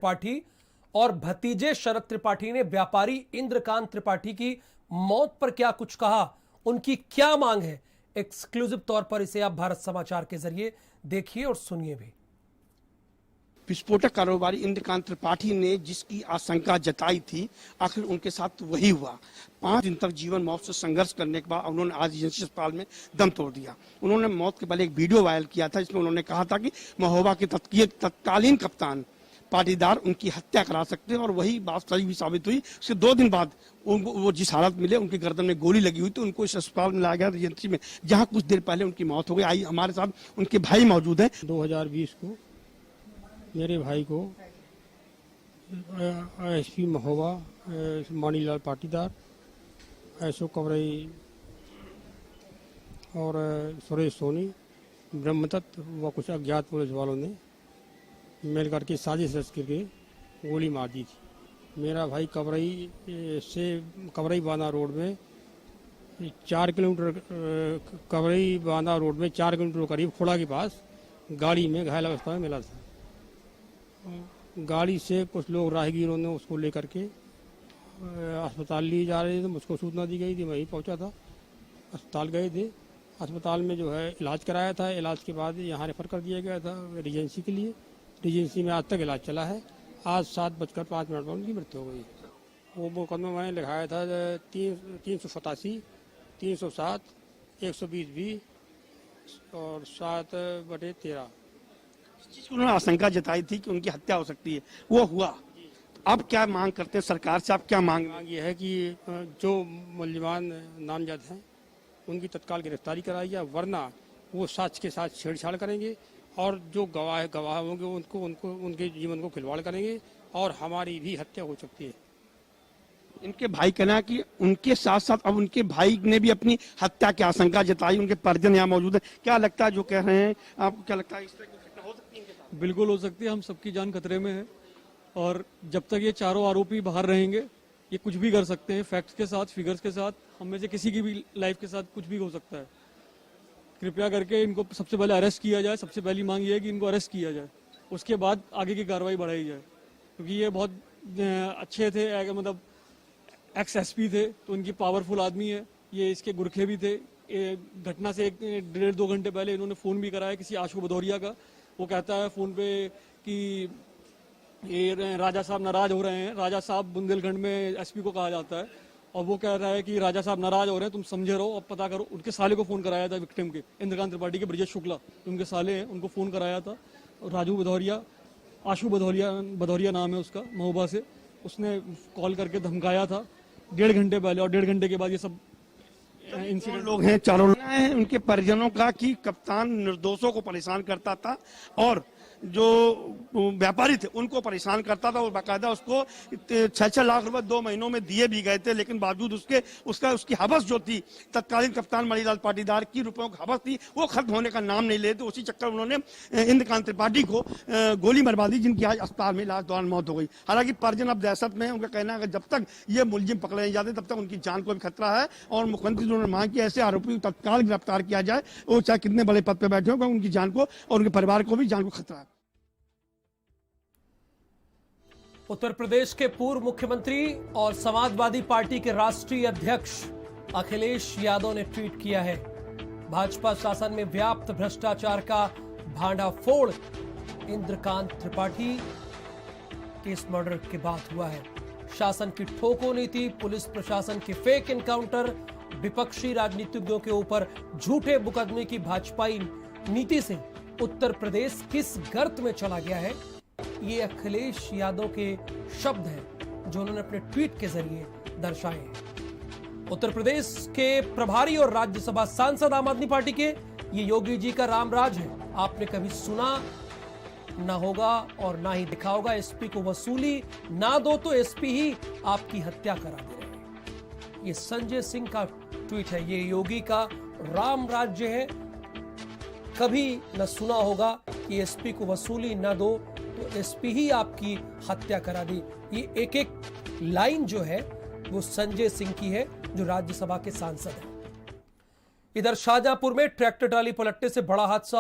त्रिपाठी और भतीजे शरद त्रिपाठी ने व्यापारी इंद्रकांत त्रिपाठी की मौत पर क्या कुछ कहा, उनकी क्या मांग है। एक्सक्लूसिव तौर पर इसे आप भारत समाचार के जरिए देखिए और सुनिए भी। विस्फोटक कारोबारी इंद्रकांत त्रिपाठी ने जिसकी आशंका जताई थी, आखिर उनके साथ तो वही हुआ। 5 दिन तक जीवन मौत से संघर्ष करने के बाद उन्होंने आज एजेंसी अस्पताल में दम तोड़ दिया। उन्होंने मौत के पहले एक वीडियो वायरल किया था, जिसमें उन्होंने कहा था कि महोबा के तत्कालीन कप्तान पाटीदार उनकी हत्या करा सकते हैं, और वही बात सही भी साबित हुई। उसके 2 दिन बाद वो जिस हालत मिले, उनकी गर्दन में गोली लगी हुई, तो उनको इस अस्पताल में लाया गया एजेंसी में, जहां कुछ देर पहले उनकी मौत हो गई। आई हमारे साथ उनके भाई मौजूद हैं। 2020 को मेरे भाई को एसपी महोबा मानीलाल पाटीदार, अशोक कवरई और सुरेश सोनी, ब्रह्मदत्त व कुछ अज्ञात पुलिस वालों ने मिल करके साजिश रच करके गोली मार दी थी। मेरा भाई कवरई बांदा रोड में 4 किलोमीटर कवरई बांदा रोड में 4 किलोमीटर करीब खुड़ा के पास गाड़ी में घायल अवस्था में मिला था। गाड़ी से कुछ लोग राहगीरों ने उसको लेकर के अस्पताल लिए जा रहे थे। मुझको सूचना दी गई थी, वहीं पहुंचा था। अस्पताल गए थे, अस्पताल में जो है इलाज कराया था। इलाज के बाद यहाँ रेफर कर दिया गया था रिजेंसी के लिए। रिजेंसी में आज तक इलाज चला है। आज 7:05 पर उनकी मृत्यु हो गई। वो मुकदमा मैंने लिखाया था 387, 307, 120B और 7/13। उन्होंने आशंका जताई थी कि उनकी हत्या हो सकती है, वो हुआ। अब क्या मांग करते हैं सरकार से? आप क्या मांग ये है कि जो मुल्जिमान नामजद हैं उनकी तत्काल गिरफ्तारी कराई जाए, वरना वो साक्ष्य के साथ छेड़छाड़ करेंगे और जो गवाह होंगे उनको उनके जीवन को खिलवाड़ करेंगे और हमारी भी हत्या हो सकती है। इनके भाई कहना है कि उनके साथ साथ अब उनके भाई ने भी अपनी हत्या की आशंका जताई। उनके परिजन यहाँ मौजूद है। क्या लगता है जो कह रहे हैं, आपको क्या लगता है इस तरह की घटना हो सकती है इनके साथ? बिल्कुल हो सकती है। हम सबकी जान खतरे में है और जब तक ये चारों आरोपी बाहर रहेंगे ये कुछ भी कर सकते हैं। फैक्ट्स के साथ, फिगर्स के साथ, हम में से किसी की भी लाइफ के साथ कुछ भी हो सकता है। कृपया करके इनको सबसे पहले अरेस्ट किया जाए। सबसे पहली मांग ये है कि इनको अरेस्ट किया जाए, उसके बाद आगे की कार्रवाई बढ़ाई जाए। क्योंकि ये बहुत अच्छे थे, मतलब एक्स एसपी थे, तो इनकी पावरफुल आदमी है। ये इसके गुरखे भी थे। घटना से 1.5-2 घंटे पहले इन्होंने फ़ोन भी कराया किसी आशु भदौरिया का। वो कहता है फ़ोन पे कि ये राजा साहब नाराज़ हो रहे हैं। राजा साहब बुंदेलखंड में एसपी को कहा जाता है, और वो कह रहा है कि राजा साहब नाराज हो रहे हैं, तुम समझे रहो, अब पता करो। उनके साले को फ़ोन कराया था, विक्टिम के, इंद्रकांत त्रिपाठी के, ब्रजेश शुक्ला, उनके साले हैं, उनको फ़ोन कराया था। राजू भदौरिया, आशु भदौरिया नाम है उसका, महोबा से, उसने कॉल करके धमकाया था 1.5 घंटे पहले, और 1.5 घंटे के बाद ये सब इंसिडेंट। लोग हैं, चारों लोग हैं। उनके परिजनों का कि कप्तान निर्दोषों को परेशान करता था और जो व्यापारी थे उनको परेशान करता था, और बाकायदा उसको 6-6 लाख रुपए 2 महीनों में दिए भी गए थे। लेकिन बावजूद उसकी हवस जो थी, तत्कालीन कप्तान मणिलाल पाटीदार की रुपयों की हवस थी, वो खत्म होने का नाम नहीं लेते। उसी चक्कर उन्होंने इंद्रकांत त्रिपाठी को गोली मरवा दी, जिनकी आज अस्पताल में इलाज दौरान मौत हो गई। हालांकि परिजन अब दहशत में है। उनका कहना है कि जब तक ये मुलजिम पकड़े नहीं जाते तब तक उनकी जान को भी खतरा है, और मुख्यमंत्री जी ने मांग की ऐसे आरोपी को तत्काल गिरफ्तार किया जाए, वो चाहे कितने बड़े पद पर बैठे हो, उनकी जान को और उनके परिवार को भी जान को खतरा है। उत्तर प्रदेश के पूर्व मुख्यमंत्री और समाजवादी पार्टी के राष्ट्रीय अध्यक्ष अखिलेश यादव ने ट्वीट किया है, भाजपा शासन में व्याप्त भ्रष्टाचार का भांडाफोड़ इंद्रकांत त्रिपाठी के इस मर्डर के बाद हुआ है। शासन की ठोको नीति, पुलिस प्रशासन के फेक एनकाउंटर, विपक्षी राजनीतिज्ञों के ऊपर झूठे मुकदमे की भाजपाई नीति से उत्तर प्रदेश किस गर्त में चला गया है, ये अखिलेश यादव के शब्द हैं जो उन्होंने अपने ट्वीट के जरिए दर्शाए हैं। उत्तर प्रदेश के प्रभारी और राज्यसभा सांसद आम आदमी पार्टी के, ये योगी जी का रामराज है। आपने कभी सुना ना होगा और ना ही दिखा होगा। एसपी को वसूली ना दो तो एसपी ही आपकी हत्या करा दे रहे हैं। ये संजय सिंह का ट्वीट है। ये योगी का राम राज्य है। कभी न सुना होगा कि एसपी को वसूली ना दो तो एसपी ही आपकी हत्या करा दी। ये एक एक लाइन जो है वो संजय सिंह की है, जो राज्यसभा के सांसद हैं। इधर शाहजहांपुर में ट्रैक्टर ट्राली पलटने से बड़ा हादसा